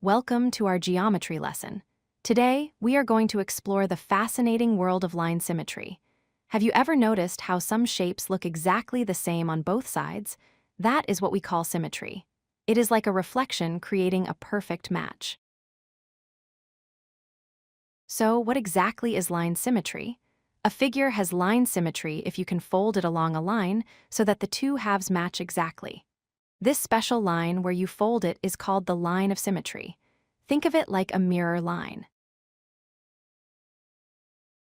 Welcome to our geometry lesson. Today, we are going to explore the fascinating world of line symmetry. Have you ever noticed how some shapes look exactly the same on both sides? That is what we call symmetry. It is like a reflection creating a perfect match. So, what exactly is line symmetry? A figure has line symmetry if you can fold it along a line so that the two halves match exactly. This special line where you fold it is called the line of symmetry. Think of it like a mirror line.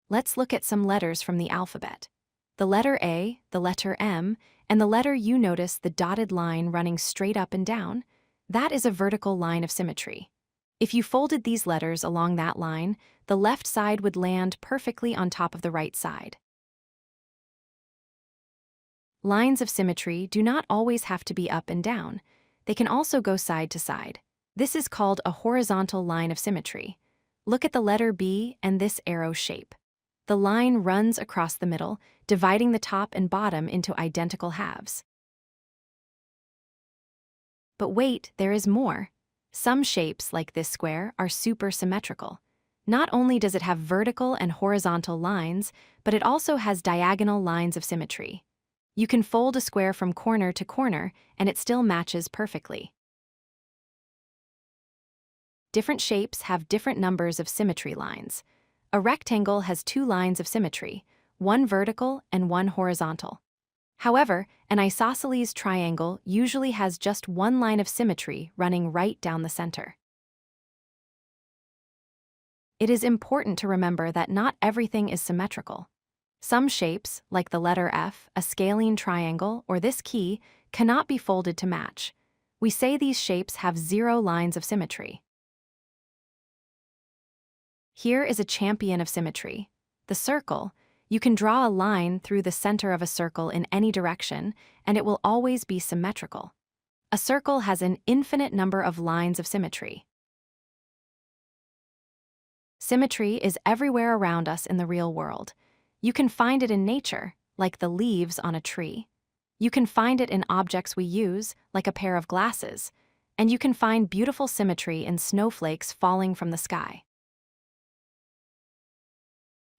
Let's look at some letters from the alphabet. The letter A, the letter M, and the letter U. Notice the dotted line running straight up and down. That is a vertical line of symmetry. If you folded these letters along that line, the left side would land perfectly on top of the right side. Lines of symmetry do not always have to be up and down. They can also go side to side. This is called a horizontal line of symmetry. Look at the letter B and this arrow shape. The line runs across the middle, dividing the top and bottom into identical halves. But wait, there is more. Some shapes, like this square, are supersymmetrical. Not only does it have vertical and horizontal lines, but it also has diagonal lines of symmetry. You can fold a square from corner to corner, and it still matches perfectly. Different shapes have different numbers of symmetry lines. A rectangle has two lines of symmetry, one vertical and one horizontal. However, an isosceles triangle usually has just one line of symmetry running right down the center. It is important to remember that not everything is symmetrical. Some shapes, like the letter F, a scalene triangle, or this key, cannot be folded to match. We say these shapes have zero lines of symmetry. Here is a champion of symmetry. The circle. You can draw a line through the center of a circle in any direction, and it will always be symmetrical. A circle has an infinite number of lines of symmetry. Symmetry is everywhere around us in the real world. You can find it in nature, like the leaves on a tree. You can find it in objects we use, like a pair of glasses. And you can find beautiful symmetry in snowflakes falling from the sky.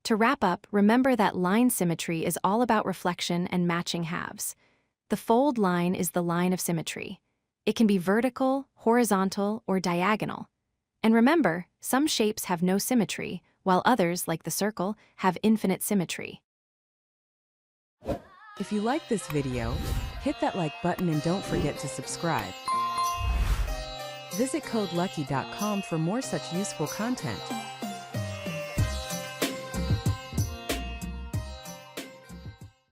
To wrap up, remember that line symmetry is all about reflection and matching halves. The fold line is the line of symmetry. It can be vertical, horizontal, or diagonal. And remember, some shapes have no symmetry, while others, like the circle, have infinite symmetry. If you like this video, hit that like button and don't forget to subscribe. Visit codelucky.com for more such useful content.